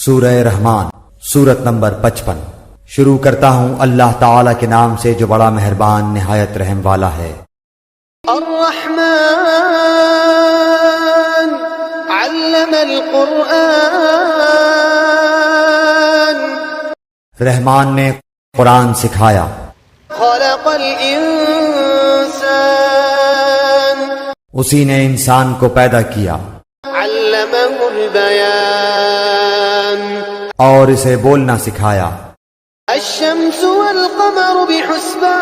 سورہ رحمان سورت نمبر 55۔ شروع کرتا ہوں اللہ تعالی کے نام سے جو بڑا مہربان نہایت رحم والا ہے۔ الرحمن علم القرآن، رحمان نے قرآن سکھایا۔ خلق الانسان، اسی نے انسان کو پیدا کیا علمہ البیان، اور اسے بولنا سکھایا۔ الشمس والقمر بحسبان،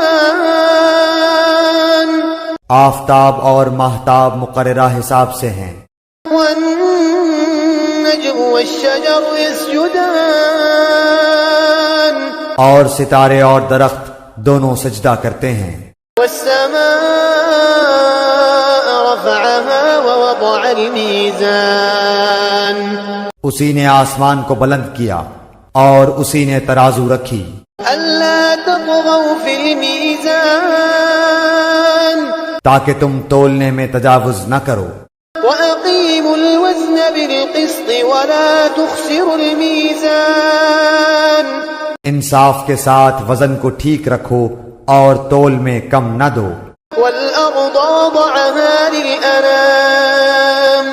آفتاب اور ماہتاب مقررہ حساب سے ہیں۔ والنجم والشجر يسجدان، اور ستارے اور درخت دونوں سجدہ کرتے ہیں۔ والسماء رفعها ووضع الميزان، اسی نے آسمان کو بلند کیا اور اسی نے ترازو رکھی۔ ألا تطغوا في الميزان، تاکہ تم تولنے میں تجاوز نہ کرو۔ وأقيموا الوزن بالقسط ولا تخسروا الميزان، انصاف کے ساتھ وزن کو ٹھیک رکھو اور تول میں کم نہ دو۔ والأرض وضعها للأنام،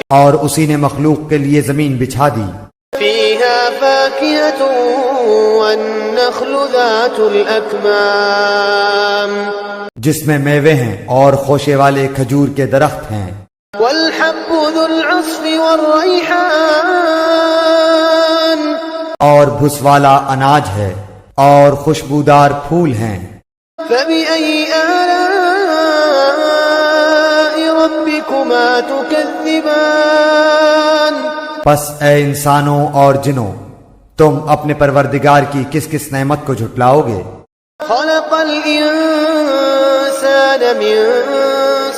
اور اسی نے مخلوق کے لیے زمین بچھا دی۔ فيها فاكهة والنخل ذات الأكمام، جس میں میوے ہیں اور خوشے والے کھجور کے درخت ہیں۔ والحب ذو العصف والريحان، اور بھس والا اناج ہے اور خوشبودار پھول ہیں۔ فبأي آلاء ربكما تكذبان، پس اے انسانوں اور جنوں، تم اپنے پروردگار کی کس کس نعمت کو جھٹلاؤ گے؟ خلق الإنسان من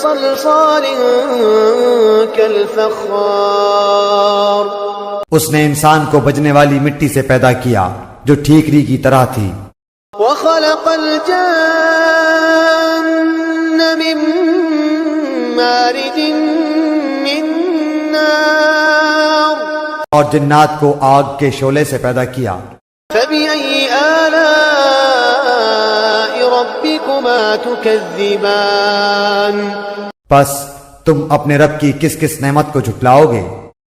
صلصال كالفخار، اس نے انسان کو بجنے والی مٹی سے پیدا کیا جو ٹھیکری کی طرح تھی۔ وخلق الجان من مارج من نار، اور جنات کو آگ کے شعلے سے پیدا کیا۔ فبأي آلاء ربكما تكذبان، پس تم اپنے رب کی کس کس نعمت کو جھٹلاؤ گے؟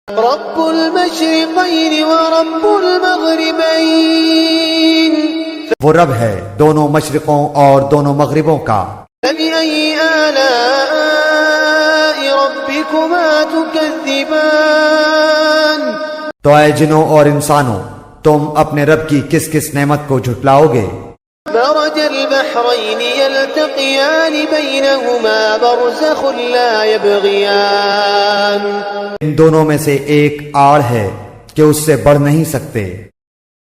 رب المشرقين ورب المغربين، وہ رب ہے دونوں مشرقوں اور دونوں مغربوں کا۔ فبأي آلاء ربكما تكذبان، تو اے جنوں اور انسانوں، تم اپنے رب کی کس کس نعمت کو جھٹلاؤ گے؟ مرج البحرين يلتقيان بينهما برزخ لا يبغيان، ان دونوں میں سے ایک آڑ ہے کہ اس سے بڑھ نہیں سکتے۔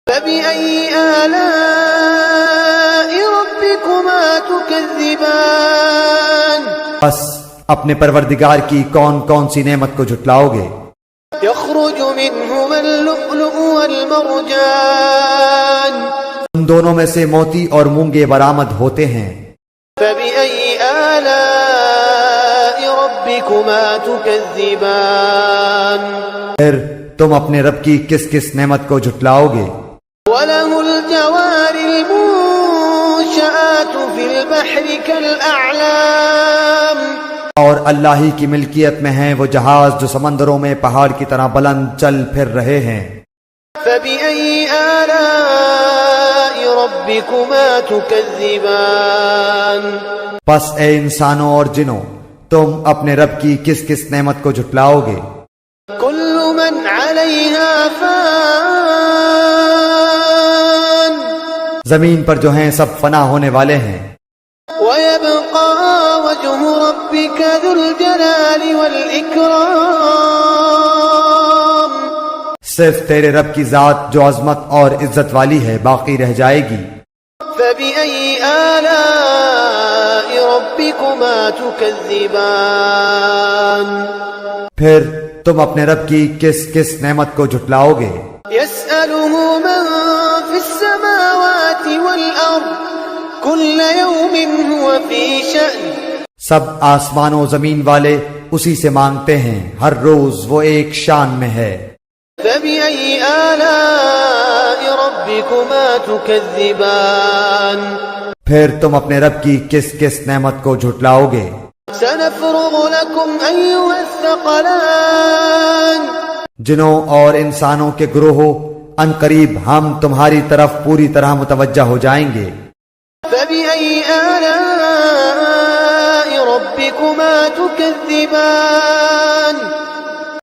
فبأي آلاء ربكما تكذبان، بس اپنے پروردگار کی کون کون سی نعمت کو جھٹلاؤ گے؟ يخرج منهما اللؤلؤ والمرجان، ان دونوں میں سے موتی اور مونگے برآمد ہوتے ہیں۔ فبأي آلاء ربكما تكذبان، پھر تم اپنے رب کی کس کس نعمت کو جھٹلاؤ گے؟ وله الجوار المنشآت في البحر كالأعلام، اور اللہ ہی کی ملکیت میں ہیں وہ جہاز جو سمندروں میں پہاڑ کی طرح بلند چل پھر رہے ہیں۔ فبأي آلاء ربكما تكذبان، پس اے انسانوں اور جنوں، تم اپنے رب کی کس کس نعمت کو جھٹلاؤ گے؟ كل من عليها فان، زمین پر جو ہیں سب فنا ہونے والے ہیں، ويبقى وجه ربك ذو الجلال والإكرام، صرف تیرے رب کی ذات جو عظمت اور عزت والی ہے باقی رہ جائے گی۔ فبأي آلاء ربكما تكذبان، پھر تم اپنے رب کی کس کس نعمت کو جھٹلاؤ گے؟ يسأله من في السماوات والأرض كل يوم هو في شأن، سب آسمان و زمین والے اسی سے مانگتے ہیں، ہر روز وہ ایک شان میں ہے۔ فبأي آلاء ربكما تكذبان پھر تم اپنے رب کی کس کس نعمت کو جھٹلاؤ گے؟ سنفرغ لكم أيها الثقلان جنوں اور انسانوں کے گروہوں ان قریب ہم تمہاری طرف پوری طرح متوجہ ہو جائیں گے۔ فبأي آلاء ربكما تكذبان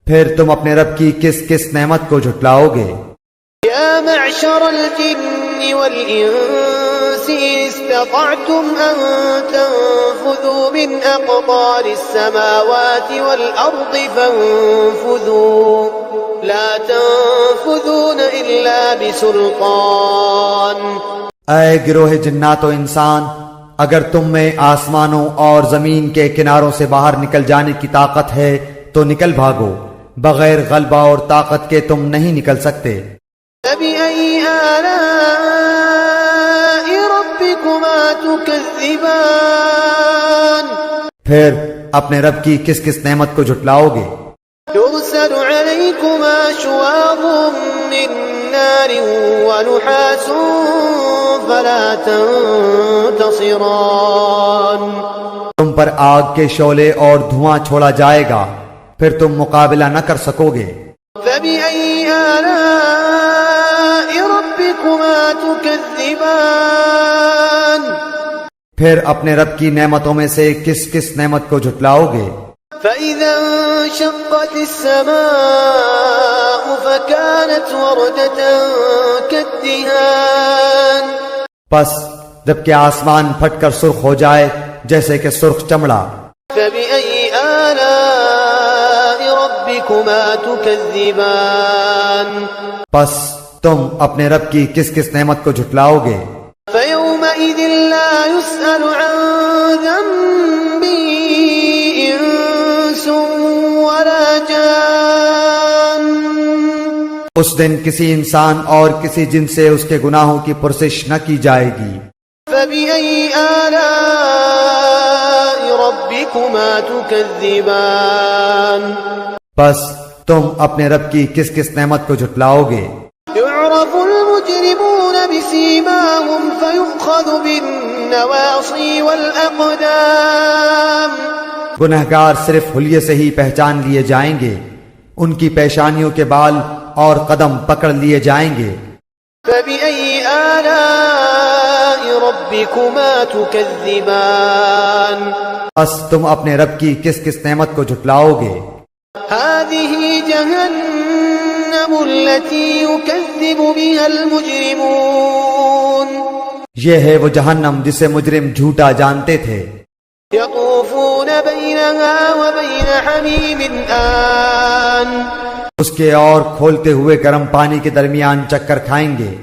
پھر تم اپنے رب کی کس کس نعمت کو جھٹلاؤ گے؟ يا معشر الجن والإنس إن استطعتم أن تنفذوا من أقطار السماوات والأرض فانفذوا لا تنفذون إلا بسلطان۔ اے گروہ جنات و انسان، اگر تم میں آسمانوں اور زمین کے کناروں سے باہر نکل جانے کی طاقت ہے تو نکل بھاگو، بغیر غلبہ اور طاقت کے تم نہیں نکل سکتے۔ فبأي آلاء ربكما تكذبان پھر اپنے رب کی کس کس نعمت کو جھٹلاؤ گے؟ يرسل عليكما شواظ من نار ونحاس فلا تنتصران۔ تم پر آگ کے شعلے اور دھواں چھوڑا جائے گا، پھر تم مقابلہ نہ کر سکو گے۔ فبأي آلاء ربكما تكذبان پھر اپنے رب کی نعمتوں میں سے کس کس نعمت کو جھٹلاؤ گے؟ فإذا انشقت السماء فكانت وردة كالدهان پس جبکہ آسمان پھٹ کر سرخ ہو جائے جیسے کہ سرخ چمڑا۔ فبأي آلاء ربكما تكذبان پس تم اپنے رب کی کس کس نعمت کو جھٹلاؤ گے؟ فيومئذ لا يسأل عن ذنبه إنس ولا جان۔ اس دن کسی انسان اور کسی جن سے اس کے گناہوں کی پرسش نہ کی جائے گی۔ فبأي آلاء ربكما تكذبان بس تم اپنے رب کی کس کس نعمت کو جھٹلاؤ گے؟ يعرف المجرمون بسيماهم فيؤخذ بالنواصي والأقدام۔ گنہگار صرف حلیے سے ہی پہچان لیے جائیں گے، ان کی پیشانیوں کے بال اور قدم پکڑ لیے جائیں گے۔ فبأي آلاء ربكما تكذبان بس تم اپنے رب کی کس کس نعمت کو جھٹلاؤ گے؟ هذه جهنم التي يكذب بها المجرمون۔ یہ ہے وہ جہنم جسے مجرم جھوٹا جانتے تھے۔ يطوفون بينها وبين حميم آن۔ اس کے اور کھولتے ہوئے گرم پانی کے درمیان چکر کھائیں گے۔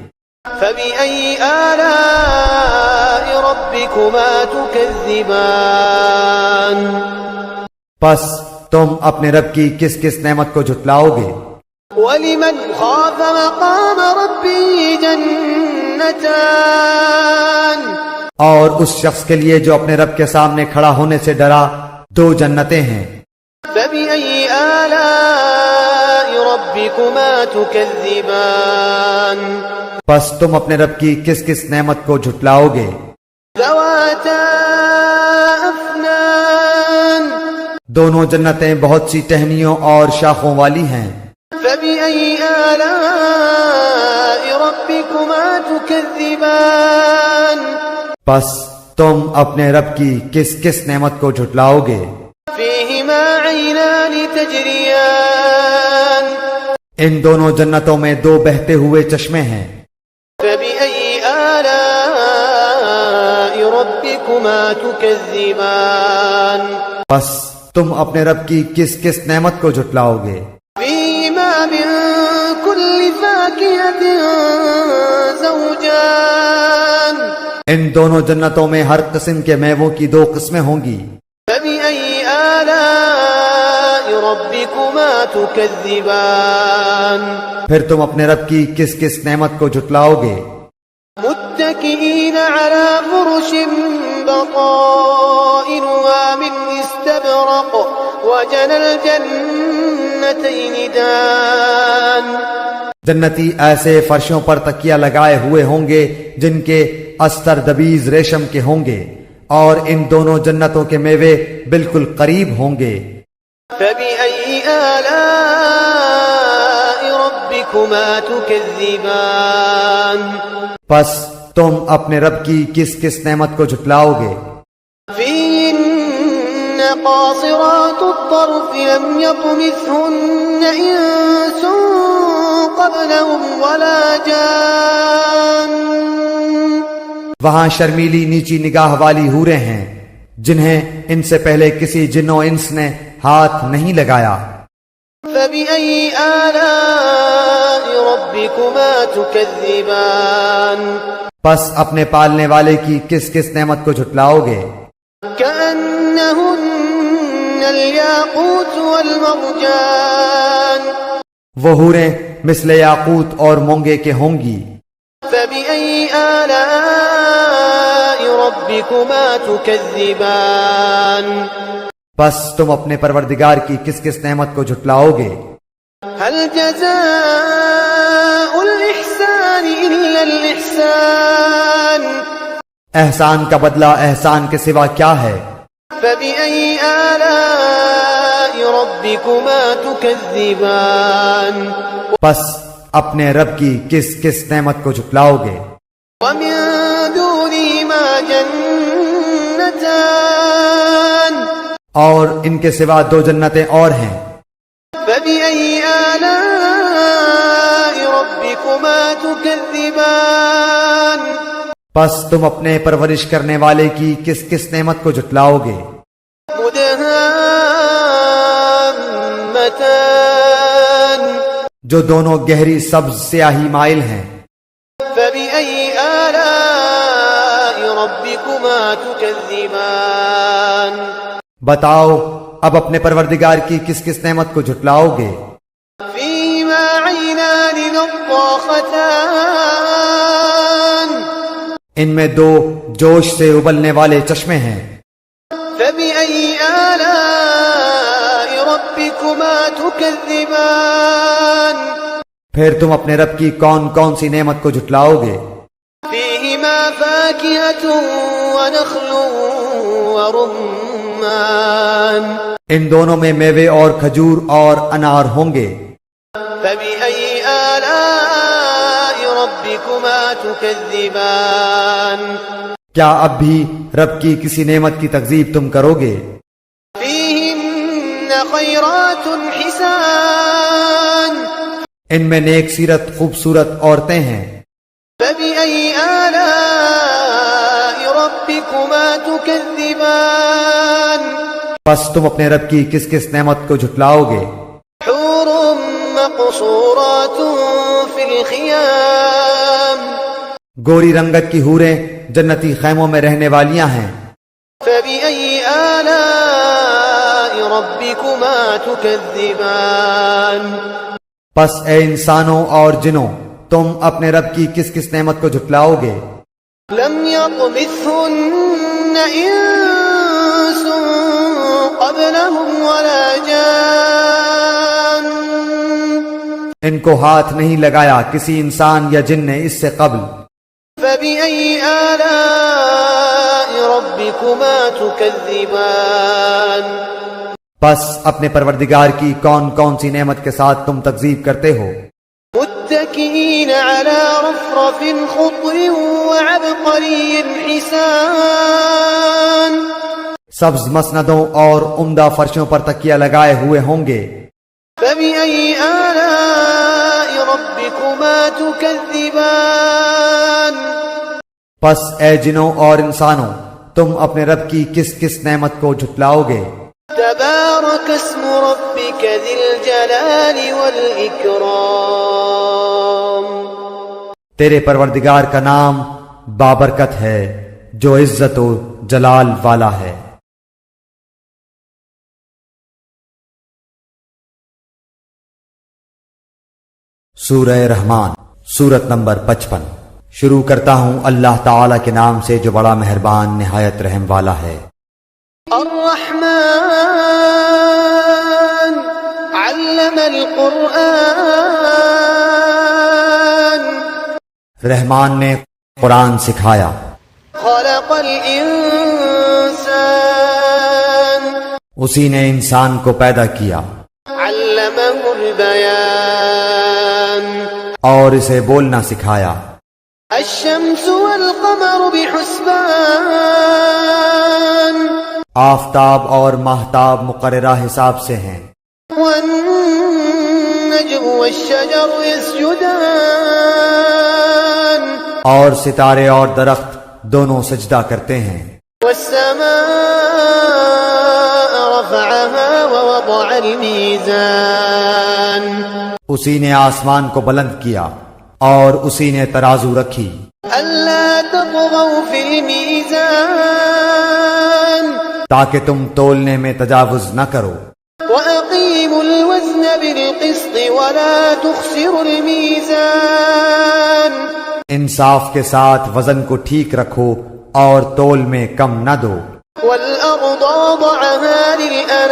فبأي آلاء ربكما تكذبان پس تم اپنے رب کی کس کس نعمت کو جھٹلاؤ گے؟ ولمن خاف مقام ربه جنتان۔ اور اس شخص کے لیے جو اپنے رب کے سامنے کھڑا ہونے سے ڈرا، دو جنتیں ہیں۔ فبأي آلاء ربكما تكذبان پس تم اپنے رب کی کس کس نعمت کو جھٹلاؤ گے؟ ذواتا أفنان۔ دونوں جنتیں بہت سی ٹہنیوں اور شاخوں والی ہیں۔ فبأي آلاء ربكما تكذبان پس تم اپنے رب کی کس کس نعمت کو جھٹلاؤ گے؟ فيهما عينان تجريان۔ ان دونوں جنتوں میں دو بہتے ہوئے چشمے ہیں۔ فبأي آلاء ربكما تكذبان پس تم اپنے رب کی کس کس نعمت کو جھٹلاؤ گے؟ فيهما من كل فاكهة زوجان۔ ان دونوں جنتوں میں ہر قسم کے میووں کی دو قسمیں ہوں گی۔ فبأي آلاء ربكما تكذبان پھر تم اپنے رب کی کس کس نعمت کو جھٹلاؤ گے؟ متكئين على فرش بطائنها من استبرق وجنى الجنتين الجنتين دان. جنتی ایسے فرشوں پر تکیہ لگائے ہوئے ہوں گے جن کے استر دبیز ریشم کے ہوں گے، اور ان دونوں جنتوں کے میوے بالکل قریب ہوں گے۔ فبأي آلاء ربكما تكذبان. پس تم اپنے رب کی کس کس نعمت کو جھٹلاؤ گے؟ فيهن قاصرات الطرف لم يطمثهن إنس قبلهم ولا جان. وہاں شرمیلی نیچی نگاہ والی حوریں ہیں جنہیں ان سے پہلے کسی جن و انس نے ہاتھ نہیں لگایا۔ فبأي آلاء ربكما تكذبان. پس اپنے پالنے والے کی کس کس نعمت کو جھٹلاؤ گے؟ كأنهن الياقوت والمرجان. وہ حوریں مثل یاقوت اور مونگے کے ہوں گی۔ فبأي آلاء ربكما تكذبان. پس تم اپنے پروردگار کی کس کس نعمت کو جھٹلاؤ گے؟ هل جزاء الإحسان إلا الإحسان. احسان کا بدلہ احسان کے سوا کیا ہے؟ فبأي آلاء ربكما تكذبان. پس اپنے رب کی کس کس نعمت کو جھٹلاؤ گے؟ ومن دونهما جنتان. اور ان کے سوا دو جنتیں اور ہیں۔ فبأي آلاء ربكما تكذبان. پس تم اپنے پرورش کرنے والے کی کس کس نعمت کو جھٹلاؤ گے؟ مدهامتان. جو دونوں گہری سبز سیاہی مائل ہیں۔ فبأي آلاء ربكما تكذبان. بتاؤ اب اپنے پروردگار کی کس کس نعمت کو جھٹلاؤ گے؟ فيهما عينان نضاختان. ان میں دو جوش سے ابلنے والے چشمے ہیں۔ فبأي آلاء ربكما تكذبان. پھر تم اپنے رب کی کون کون سی نعمت کو جھٹلاؤ گے؟ فيهما فاكهة ونخل ورمان. ان دونوں میں میوے اور کھجور اور انار ہوں گے۔ فبأي آلاء ربكما تكذبان. کیا اب بھی رب کی کسی نعمت کی تکذیب تم کرو گے؟ فيهن خيرات حسان. ان میں نیک سیرت خوبصورت عورتیں ہیں۔ فبأي آلاء ربكما تكذبان. پس تم اپنے رب کی کس کس نعمت کو جھٹلاؤ گے؟ حور مقصورات في الخيام. گوری رنگت کی حوریں جنتی خیموں میں رہنے والیاں ہیں۔ فبأي آلاء ربكما تكذبان. پس اے انسانوں اور جنوں تم اپنے رب کی کس کس نعمت کو جھٹلاؤ گے؟ لم يطمثهن إنس قبلهم ولا جان. ان کو ہاتھ نہیں لگایا کسی انسان یا جن نے اس سے قبل۔ فبأي آلاء ربكما تكذبان. پس اپنے پروردگار کی کون کون سی نعمت کے ساتھ تم تکذیب کرتے ہو؟ متكئين على رفرف خضر وعبقري حسان. سبز مسندوں اور عمدہ فرشوں پر تکیہ لگائے ہوئے ہوں گے۔ فبأي آلاء ربكما تكذبان. پس اے جنوں اور انسانوں تم اپنے رب کی کس کس نعمت کو جھٹلاؤ گے؟ تبارك اسم ربك ذي الجلال والإكرام. تیرے پروردگار کا نام بابرکت ہے جو عزت و جلال والا ہے۔ سورہ رحمان سورت نمبر 55۔ شروع کرتا ہوں اللہ تعالی کے نام سے جو بڑا مہربان نہایت رحم والا ہے۔ الرحمن علم علم القرآن رحمان نے قرآن سکھایا، خلق الإنسان اسی نے انسان کو پیدا کیا علمه البيان اور اسے بولنا سکھایا۔ الشمس والقمر بحسبان آفتاب اور ماہتاب مقررہ حساب سے ہیں، والنجم والشجر يسجدان اور ستارے اور درخت دونوں سجدہ کرتے ہیں۔ والسماء رفعها ووضع الميزان اسی نے آسمان کو بلند کیا اور اسی نے ترازو رکھی، ألا تطغوا في الميزان تاکہ تم تولنے میں تجاوز نہ کرو، وأقيموا الوزن بالقسط ولا تخسروا الميزان انصاف کے ساتھ وزن کو ٹھیک رکھو اور تول میں کم نہ دو۔ والأرض وضعها للأنام